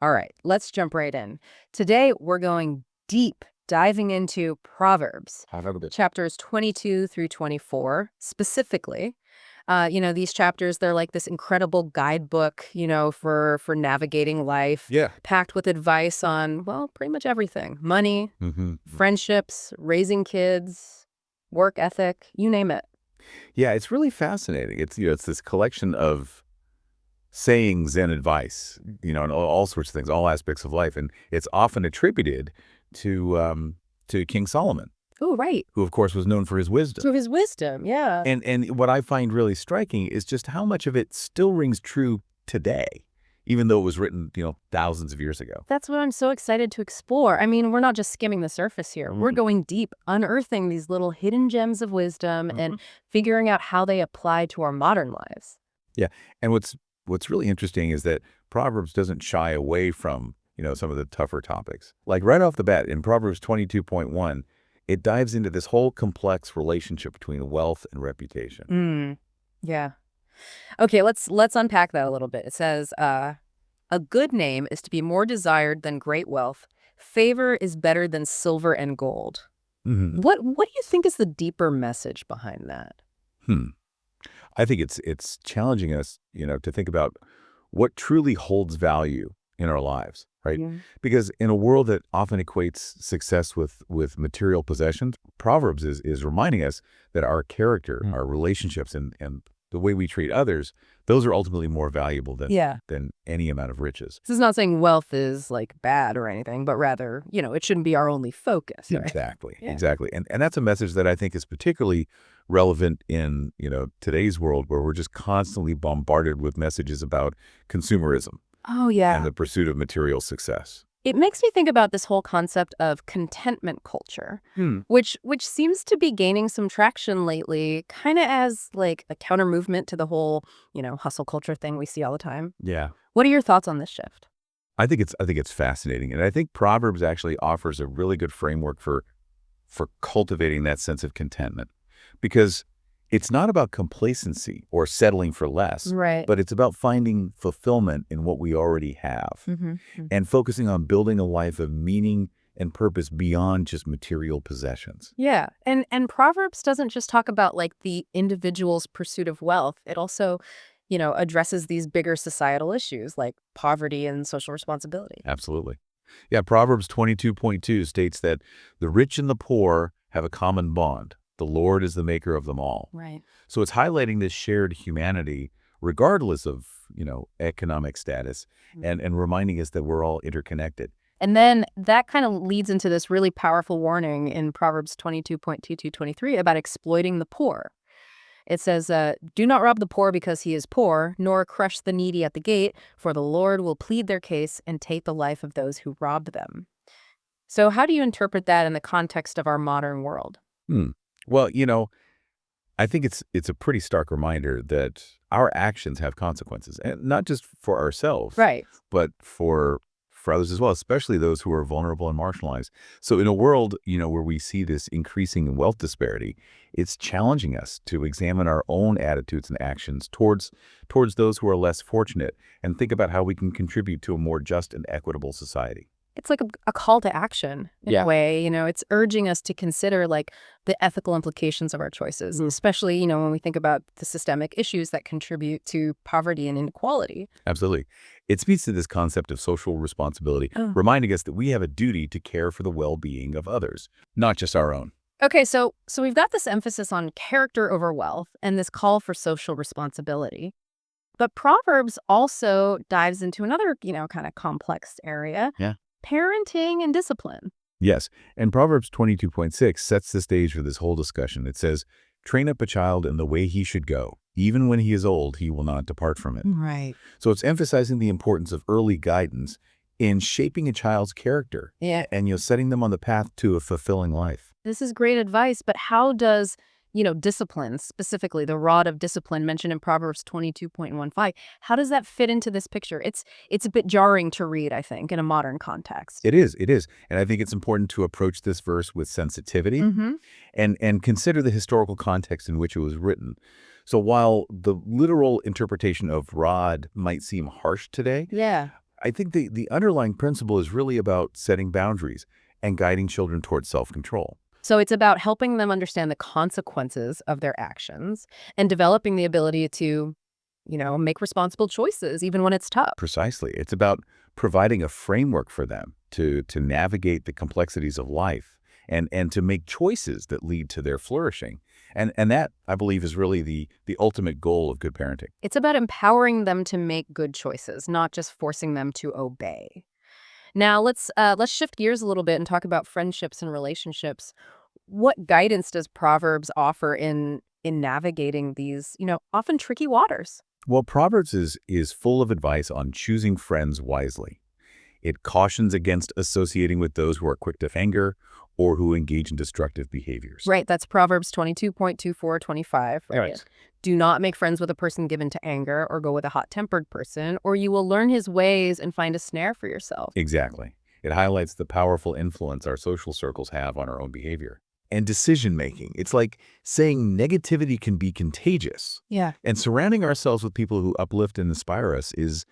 All right, let's jump right in. Today, we're going deep, diving into Proverbs, Have a bit. chapters 22 through 24, specifically. These chapters, they're like this incredible guidebook, for navigating life, Yeah. packed with advice on, well, pretty much everything. Money, hmm friendships, raising kids, work ethic, you name it. Yeah, it's really fascinating. It's this collection of sayings and advice, and all sorts of things, all aspects of life, and it's often attributed to King Solomon, Oh, right. who of course was known for his wisdom. So his wisdom, yeah. And what I find really striking is just how much of it still rings true today, even though it was written, thousands of years ago. That's what I'm so excited to explore. I mean, we're not just skimming the surface here. We're Mhm. going deep, unearthing these little hidden gems of wisdom and figuring out how they apply to our modern lives. Yeah, and what's really interesting is that Proverbs doesn't shy away from, some of the tougher topics. Like right off the bat in Proverbs 22.1, it dives into this whole complex relationship between wealth and reputation. Mm, yeah. Okay, let's unpack that a little bit. It says, a good name is to be more desired than great wealth. Favor is better than silver and gold. Mhm. What do you think is the deeper message behind that? Hmm. I think it's challenging us, to think about what truly holds value in our lives, right? Yeah. Because in a world that often equates success with material possessions, Proverbs is reminding us that our character, our relationships, and the way we treat others, those are ultimately more valuable Yeah. than any amount of riches. This is not saying wealth is like bad or anything, but rather, it shouldn't be our only focus, right? Exactly, Yeah. exactly. And that's a message that I think is particularly relevant in, today's world where we're just constantly bombarded with messages about consumerism Oh, and yeah. the pursuit of material success. It makes me think about this whole concept of contentment culture, Hmm. which seems to be gaining some traction lately, kind of as like a counter movement to the whole, hustle culture thing we see all the time. Yeah. What are your thoughts on this shift? I think it's fascinating. And I think Proverbs actually offers a really good framework for cultivating that sense of contentment. Because it's not about complacency or settling for less, Right. but it's about finding fulfillment in what we already have Mm-hmm. and focusing on building a life of meaning and purpose beyond just material possessions. Yeah. And Proverbs doesn't just talk about like the individual's pursuit of wealth. It also, addresses these bigger societal issues like poverty and social responsibility. Absolutely. Yeah, Proverbs 22.2 states that the rich and the poor have a common bond. The Lord is the maker of them all. Right. So it's highlighting this shared humanity regardless of, economic status and reminding us that we're all interconnected. And then that kind of leads into this really powerful warning in Proverbs 22.2223 about exploiting the poor. It says, do not rob the poor because he is poor, nor crush the needy at the gate, for the Lord will plead their case and take the life of those who robbed them. So how do you interpret that in the context of our modern world? Hmm. Well, I think it's a pretty stark reminder that our actions have consequences, and not just for ourselves, Right. but for others as well, especially those who are vulnerable and marginalized. So in a world, where we see this increasing wealth disparity, it's challenging us to examine our own attitudes and actions towards those who are less fortunate and think about how we can contribute to a more just and equitable society. It's like a call to action in a Yeah. way, it's urging us to consider like the ethical implications of our choices, especially, when we think about the systemic issues that contribute to poverty and inequality. Absolutely. It speaks to this concept of social responsibility, Oh. reminding us that we have a duty to care for the well-being of others, not just our own. Okay, so we've got this emphasis on character over wealth and this call for social responsibility. But Proverbs also dives into another, kind of complex area, Yeah. parenting and discipline. Yes, and Proverbs 22.6 sets the stage for this whole discussion. It says, "Train up a child in the way he should go. Even when he is old, he will not depart from it." Right. So it's emphasizing the importance of early guidance in shaping a child's character Yeah. and, setting them on the path to a fulfilling life. This is great advice, but how does, discipline, specifically the rod of discipline mentioned in Proverbs 22.15, how does that fit into this picture? It's a bit jarring to read, I think, in a modern context. It is. And I think it's important to approach this verse with sensitivity Mm-hmm. and consider the historical context in which it was written. So while the literal interpretation of rod might seem harsh today, Yeah. I think the underlying principle is really about setting boundaries and guiding children towards self-control. So it's about helping them understand the consequences of their actions and developing the ability to, make responsible choices, even when it's tough. Precisely. It's about providing a framework for them to navigate the complexities of life and to make choices that lead to their flourishing. And that, I believe, is really the ultimate goal of good parenting. It's about empowering them to make good choices, not just forcing them to obey. Now let's shift gears a little bit and talk about friendships and relationships. What guidance does Proverbs offer in navigating these, often tricky waters? Well, Proverbs is full of advice on choosing friends wisely. It cautions against associating with those who are quick to anger or who engage in destructive behaviors. Right, that's Proverbs 22.2425, right? Right. Do not make friends with a person given to anger or go with a hot-tempered person, or you will learn his ways and find a snare for yourself. Exactly. It highlights the powerful influence our social circles have on our own behavior. And decision-making. It's like saying negativity can be contagious. Yeah. And surrounding ourselves with people who uplift and inspire us is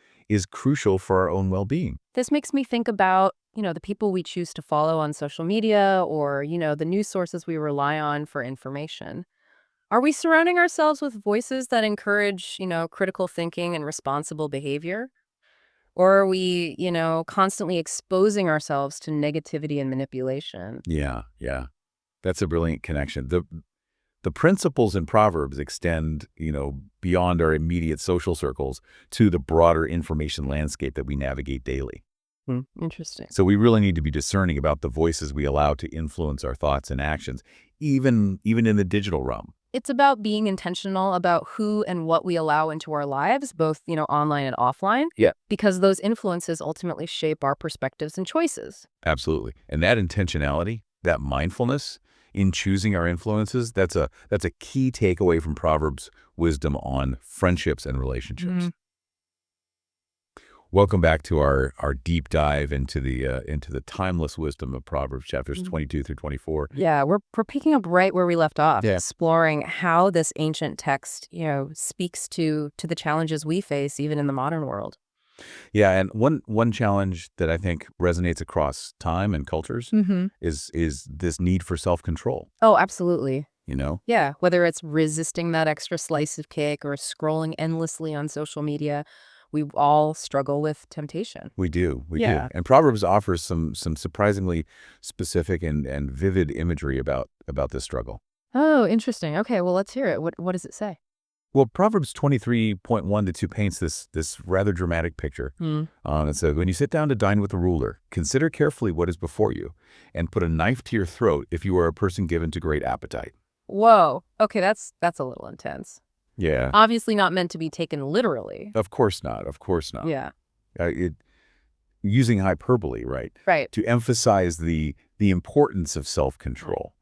crucial for our own well-being. This makes me think about, the people we choose to follow on social media or, the news sources we rely on for information. Are we surrounding ourselves with voices that encourage, critical thinking and responsible behavior? Or are we, constantly exposing ourselves to negativity and manipulation? Yeah, yeah. That's a brilliant connection. The principles in Proverbs extend, beyond our immediate social circles to the broader information landscape that we navigate daily. Interesting. So we really need to be discerning about the voices we allow to influence our thoughts and actions, even in the digital realm. It's about being intentional about who and what we allow into our lives, both, online and offline. Yeah. Because those influences ultimately shape our perspectives and choices. Absolutely. And that intentionality, that mindfulness in choosing our influences, that's a key takeaway from Proverbs' wisdom on friendships and relationships. Welcome back to our deep dive into the timeless wisdom of Proverbs, chapters 22 through 24. Yeah, we're picking up right where we left off, Yeah. exploring how this ancient text, speaks to the challenges we face even in the modern world. Yeah, and one challenge that I think resonates across time and cultures is this need for self-control, Oh, absolutely. you know? Yeah, whether it's resisting that extra slice of cake or scrolling endlessly on social media, we all struggle with temptation. We do. Yeah. And Proverbs offers some surprisingly specific and vivid imagery about this struggle. Oh, interesting. Okay, well, let's hear it. What does it say? Well, Proverbs 23:1 to 2 paints this rather dramatic picture. It says, when you sit down to dine with a ruler, consider carefully what is before you, and put a knife to your throat if you are a person given to great appetite. Whoa. Okay, that's a little intense. Yeah, Obviously not meant to be taken literally. of course not. Of course not. Yeah. Using hyperbole, right, Right. to emphasize the importance of self-control,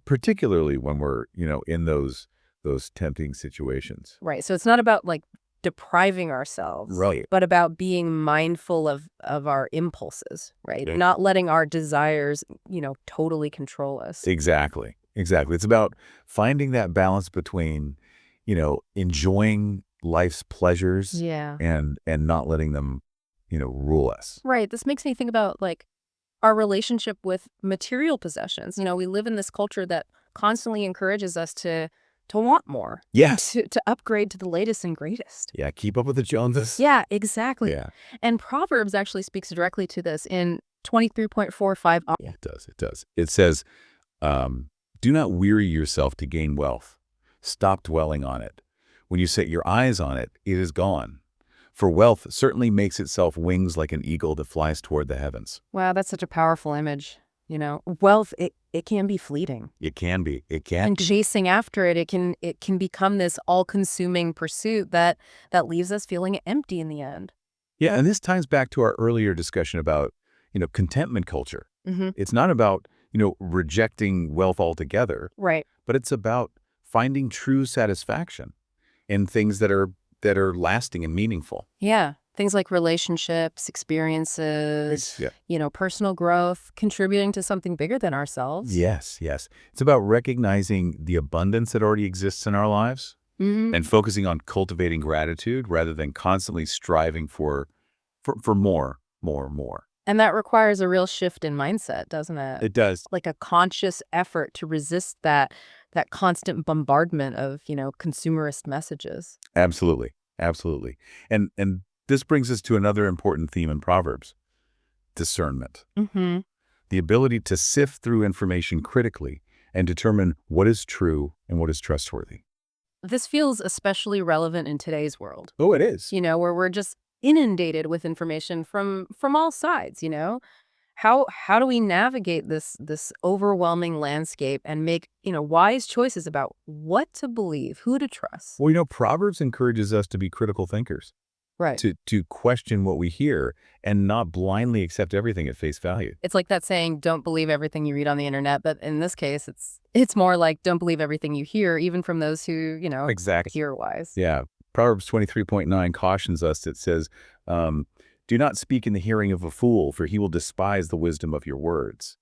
particularly when we're, in those tempting situations. Right. So it's not about like depriving ourselves, Right. but about being mindful of our impulses, right? Yeah. Not letting our desires, totally control us. Exactly. It's about finding that balance between, enjoying life's pleasures Yeah. and not letting them, rule us. Right. This makes me think about like our relationship with material possessions. We live in this culture that constantly encourages us to want more, Yes. to upgrade to the latest and greatest. Yeah, keep up with the Joneses. Yeah, exactly. Yeah. And Proverbs actually speaks directly to this in 23.45. Yeah, it does. It does. It says, do not weary yourself to gain wealth. Stop dwelling on it. When you set your eyes on it, it is gone. For wealth certainly makes itself wings like an eagle that flies toward the heavens. Wow, that's such a powerful image. Wealth, it can be fleeting. It can be. It can. And chasing after it, it can become this all-consuming pursuit that leaves us feeling empty in the end. Yeah, and this ties back to our earlier discussion about, contentment culture. Mm-hmm. It's not about, rejecting wealth altogether, Right. but it's about finding true satisfaction in things that are lasting and meaningful. Yeah. Things like relationships, experiences, Yeah. Personal growth, contributing to something bigger than ourselves. Yes. It's about recognizing the abundance that already exists in our lives Mm-hmm. and focusing on cultivating gratitude rather than constantly striving for for more, more, more. And that requires a real shift in mindset, doesn't it? It does. Like a conscious effort to resist that constant bombardment of, consumerist messages. Absolutely. Absolutely. And this brings us to another important theme in Proverbs, discernment. Mm-hmm. The ability to sift through information critically and determine what is true and what is trustworthy. This feels especially relevant in today's world, Oh, it is. where we're just inundated with information from all sides. How do we navigate this overwhelming landscape and make, wise choices about what to believe, who to trust? Well, Proverbs encourages us to be critical thinkers, Right. to question what we hear and not blindly accept everything at face value. It's like that saying, don't believe everything you read on the internet, but in this case, it's more like don't believe everything you hear, even from those who, Exactly. hear wise. Yeah. Proverbs 23.9 cautions us. It says, do not speak in the hearing of a fool, for he will despise the wisdom of your words.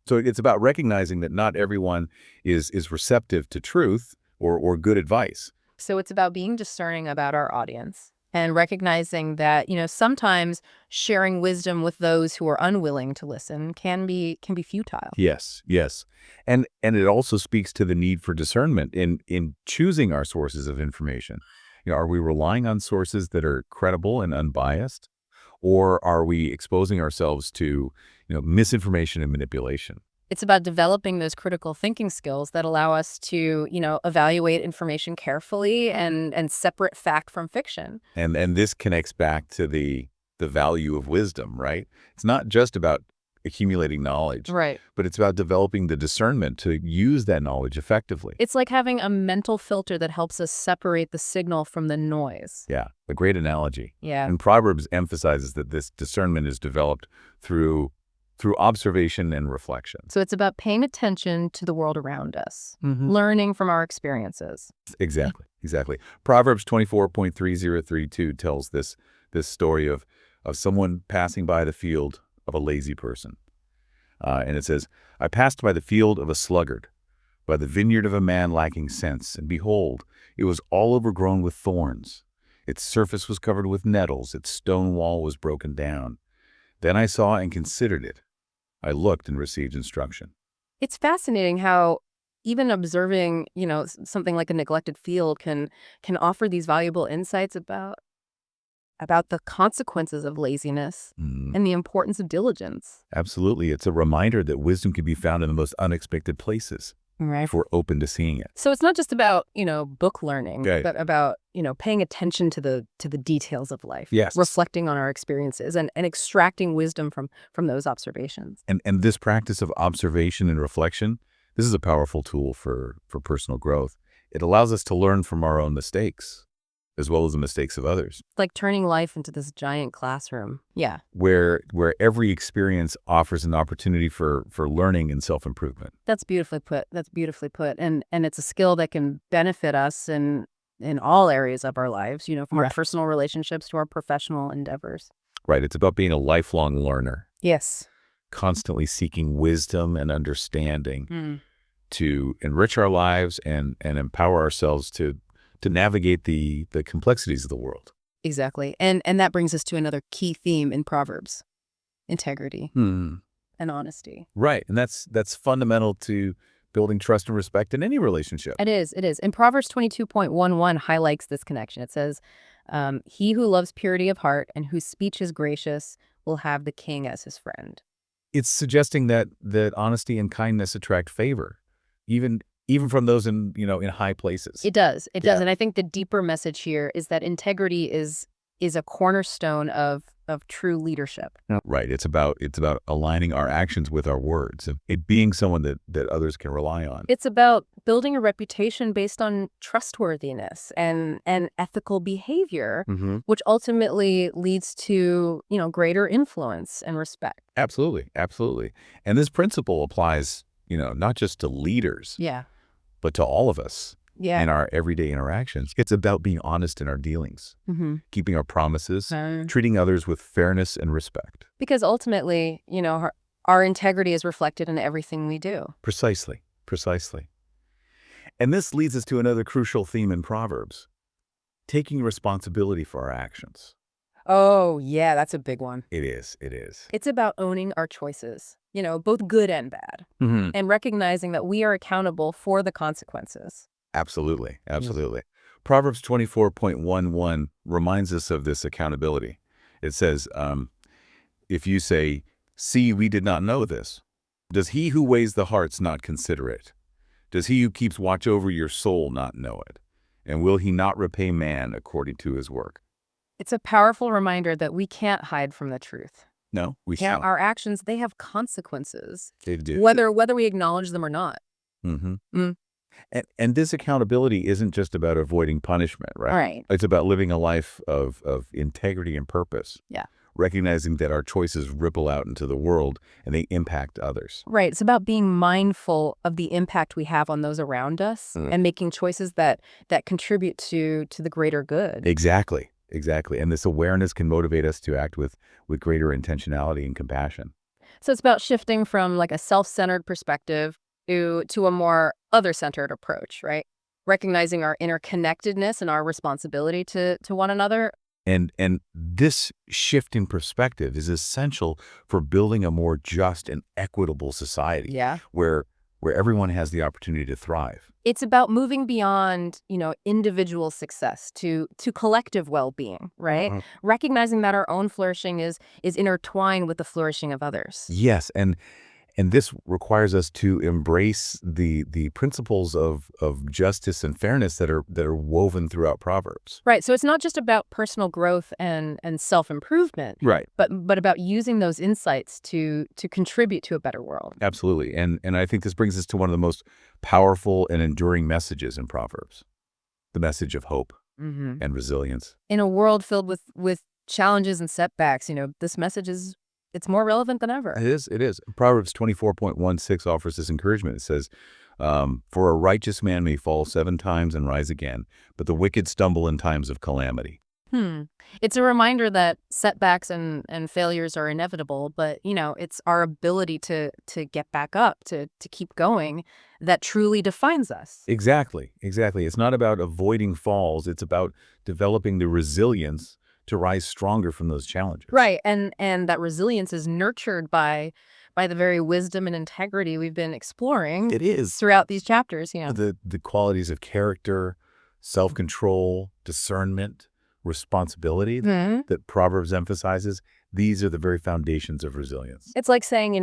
So it's about recognizing that not everyone is receptive to truth or good advice. So it's about being discerning about our audience and recognizing that, sometimes sharing wisdom with those who are unwilling to listen can be futile. Yes, yes. And it also speaks to the need for discernment in choosing our sources of information. Are we relying on sources that are credible and unbiased? Or are we exposing ourselves to, misinformation and manipulation? It's about developing those critical thinking skills that allow us to, evaluate information carefully and separate fact from fiction. And this connects back to the value of wisdom, right? It's not just about accumulating knowledge, Right. but it's about developing the discernment to use that knowledge effectively. It's like having a mental filter that helps us separate the signal from the noise. Yeah, a great analogy. Yeah. And Proverbs emphasizes that this discernment is developed through observation and reflection. So it's about paying attention to the world around us, Mm-hmm. learning from our experiences. Exactly, exactly. Proverbs 24.3032 tells this story of someone passing by the field of a lazy person. And it says, I passed by the field of a sluggard, by the vineyard of a man lacking sense, and behold, it was all overgrown with thorns. Its surface was covered with nettles, its stone wall was broken down. Then I saw and considered it. I looked and received instruction. It's fascinating how even observing, something like a neglected field can offer these valuable insights about the consequences of laziness and the importance of diligence. Absolutely. It's a reminder that wisdom can be found in the most unexpected places Right. if we're open to seeing it. So it's not just about, book learning, Right. but about, paying attention to the details of life. Yes. Reflecting on our experiences and extracting wisdom from those observations. And this practice of observation and reflection, this is a powerful tool for personal growth. It allows us to learn from our own mistakes as well as the mistakes of others. It's like turning life into this giant classroom. Yeah. Where every experience offers an opportunity for learning and self-improvement. That's beautifully put. And it's a skill that can benefit us in all areas of our lives, from our personal relationships to our professional endeavors. Right. It's about being a lifelong learner. Yes. Constantly seeking wisdom and understanding to enrich our lives and empower ourselves to navigate the complexities of the world. Exactly. And that brings us to another key theme in Proverbs: integrity and honesty. Right. And that's fundamental to building trust and respect in any relationship. It is. And Proverbs 22.11 highlights this connection. It says, he who loves purity of heart and whose speech is gracious will have the king as his friend. It's suggesting that honesty and kindness attract favor, even from those in high places. It does. And I think the deeper message here is that integrity is a cornerstone of true leadership. Right. It's about aligning our actions with our words, and it being someone that others can rely on. It's about building a reputation based on trustworthiness and ethical behavior, which ultimately leads to, greater influence and respect. Absolutely. Absolutely. And this principle applies, not just to leaders, but to all of us. In our everyday interactions. It's about being honest in our dealings, keeping our promises, treating others with fairness and respect. Because ultimately, our integrity is reflected in everything we do. Precisely. And this leads us to another crucial theme in Proverbs: taking responsibility for our actions. Oh, yeah, that's a big one. It is. It is. It's about owning our choices, both good and bad, Mhm. and recognizing that we are accountable for the consequences. Absolutely. Mm. Absolutely. Proverbs 24.11 reminds us of this accountability. It says, if you say, "See, we did not know this," does he who weighs the hearts not consider it? Does he who keeps watch over your soul not know it? And will he not repay man according to his work? It's a powerful reminder that we can't hide from the truth. No, we can't. Our actions, they have consequences, They do. whether we acknowledge them or not. Hmm. Mm. And this accountability isn't just about avoiding punishment, right? All right. It's about living a life of integrity and purpose, Yeah. recognizing that our choices ripple out into the world and they impact others. Right. It's about being mindful of the impact we have on those around us and making choices that contribute to the greater good. Exactly. Exactly. And this awareness can motivate us to act with greater intentionality and compassion. So it's about shifting from like a self-centered perspective to a more other-centered approach, right? Recognizing our interconnectedness and our responsibility to one another. And this shift in perspective is essential for building a more just and equitable society Yeah. where everyone has the opportunity to thrive. It's about moving beyond, individual success to collective well-being, right? Recognizing that our own flourishing is intertwined with the flourishing of others. Yes, and this requires us to embrace the principles of justice and fairness that are woven throughout Proverbs. Right. So it's not just about personal growth and self-improvement, Right. but about using those insights to contribute to a better world. Absolutely. And I think this brings us to one of the most powerful and enduring messages in Proverbs, the message of hope Hmm. and resilience. In a world filled with challenges and setbacks, this message it's more relevant than ever. It is. It is. Proverbs 24.16 offers this encouragement. It says, for a righteous man may fall 7 times and rise again, but the wicked stumble in times of calamity. Hmm. It's a reminder that setbacks and failures are inevitable, but it's our ability to get back up, to keep going that truly defines us. Exactly. Exactly. It's not about avoiding falls. It's about developing the resilience to rise stronger from those challenges. Right. And that resilience is nurtured by the very wisdom and integrity we've been exploring It is. throughout these chapters. The qualities of character, self-control, discernment, responsibility Mhm. that Proverbs emphasizes, these are the very foundations of resilience. It's like saying,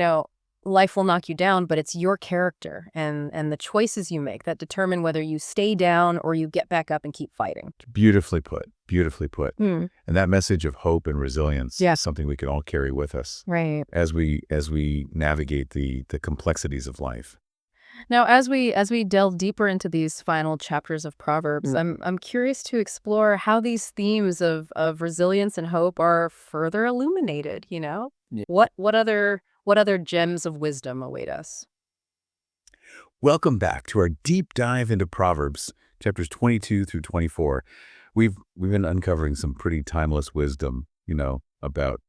life will knock you down, but it's your character and the choices you make that determine whether you stay down or you get back up and keep fighting. Beautifully put. Beautifully put. Hmm. And that message of hope and resilience Yeah. is something we can all carry with us Right. as we navigate the complexities of life. Now, as we delve deeper into these final chapters of Proverbs, I'm curious to explore how these themes of resilience and hope are further illuminated. Yeah. What other gems of wisdom await us? Welcome back to our deep dive into Proverbs, chapters 22 through 24. We've been uncovering some pretty timeless wisdom, about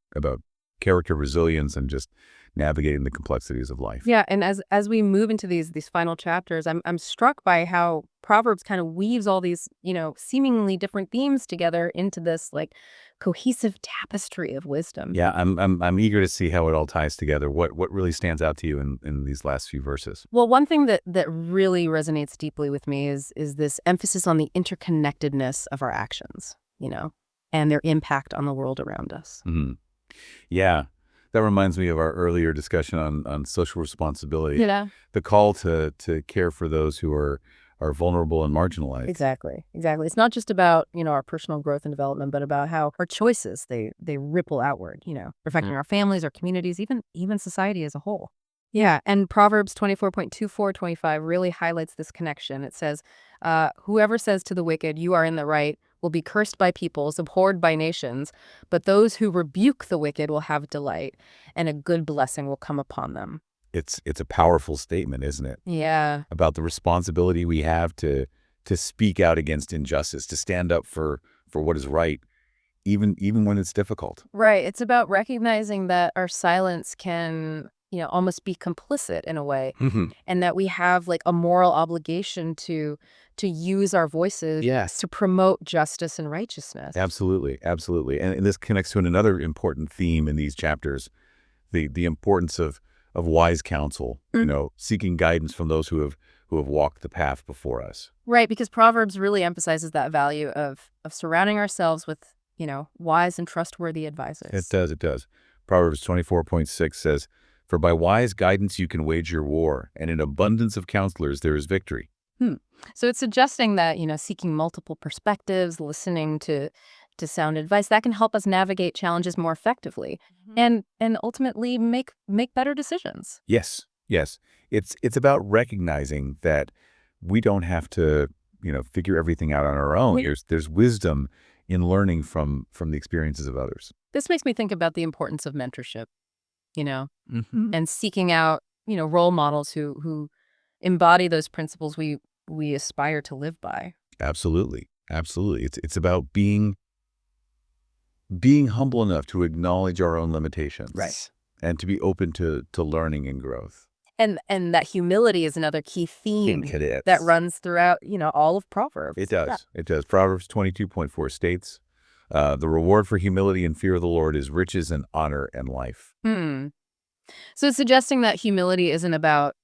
character resilience and just navigating the complexities of life. Yeah, and as we move into these final chapters, I'm struck by how Proverbs kind of weaves all these, seemingly different themes together into this like cohesive tapestry of wisdom. Yeah, I'm eager to see how it all ties together. What really stands out to you in these last few verses? Well, one thing that really resonates deeply with me is this emphasis on the interconnectedness of our actions, and their impact on the world around us. Mhm. Yeah, that reminds me of our earlier discussion on social responsibility. Yeah. The call to care for those who are vulnerable and marginalized. Exactly. Exactly. It's not just about, our personal growth and development, but about how our choices they ripple outward, affecting our families, our communities, even society as a whole. Yeah, and Proverbs 24.2425 really highlights this connection. It says, whoever says to the wicked, you are in the right, will be cursed by peoples, abhorred by nations, but those who rebuke the wicked will have delight, and a good blessing will come upon them. It's a powerful statement, isn't it? Yeah. About the responsibility we have to speak out against injustice, to stand up for what is right, even when it's difficult. Right. It's about recognizing that our silence can almost be complicit in a way, Mhm. and that we have like a moral obligation to use our voices Yes. to promote justice and righteousness. Absolutely, absolutely. And this connects to another important theme in these chapters, the importance of wise counsel, seeking guidance from those who have walked the path before us. Right, because Proverbs really emphasizes that value of surrounding ourselves with, wise and trustworthy It advisors. does, it does. Proverbs 24:6 says, "For by wise guidance you can wage your war, and in abundance of counselors there is victory." Hmm. So it's suggesting that, seeking multiple perspectives, listening to sound advice, that can help us navigate challenges more effectively and ultimately make better decisions. Yes, yes. It's about recognizing that we don't have to, figure everything out on our own. Wait. There's wisdom in learning from the experiences of others. This makes me think about the importance of mentorship, you know, Hmm. and seeking out, role models who embody those principles we aspire to live by. Absolutely, absolutely. It's about being humble enough to acknowledge our own limitations and to be open to learning and growth. And that humility is another key theme It that is. runs throughout, all of It Proverbs. Yeah. does. It does. Proverbs 22:4 states, "The reward for humility and fear of the Lord is riches and honor and life." Hmm. So it's suggesting that humility isn't about,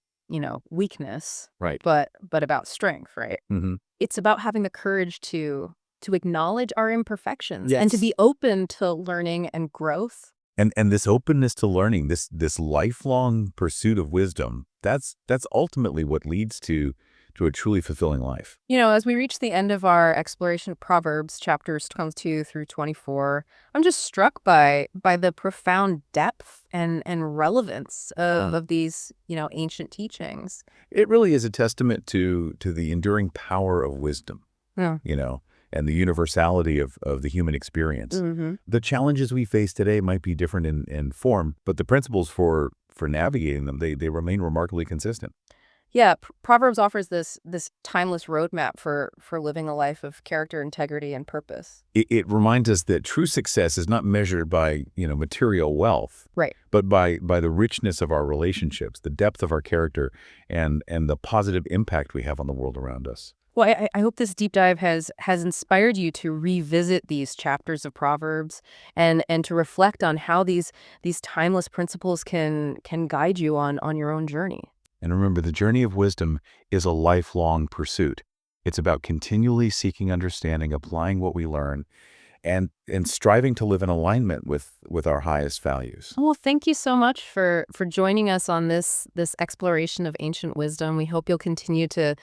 weakness, Right. but about strength, right? Hmm. It's about having the courage to acknowledge our imperfections and to Yes. be open to learning and growth. And this openness to learning, this lifelong pursuit of wisdom, that's ultimately what leads to a truly fulfilling life. As we reach the end of our exploration of Proverbs, chapters 22 through 24, I'm just struck by the profound depth and relevance of these, ancient teachings. It really is a testament to the enduring power of wisdom, Yeah. you know, and the universality of the human experience. Hmm. The challenges we face today might be different in form, but the principles for navigating them, they remain remarkably consistent. Yeah, Proverbs offers this timeless roadmap for living a life of character, integrity, and purpose. It reminds us that true success is not measured by, material wealth, Right. but by the richness of our relationships, the depth of our character, and the positive impact we have on the world around us. Well, I hope this deep dive has inspired you to revisit these chapters of Proverbs and to reflect on how these timeless principles can guide you on your own journey. And remember, the journey of wisdom is a lifelong pursuit. It's about continually seeking understanding, applying what we learn, and striving to live in alignment with our highest values. Well, thank you so much for joining us on this exploration of ancient wisdom. We hope you'll continue to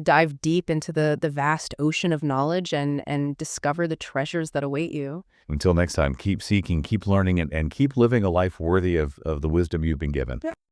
dive deep into the vast ocean of knowledge and discover the treasures that await you. Until next time, keep seeking, keep learning, and keep living a life worthy of the wisdom you've been given.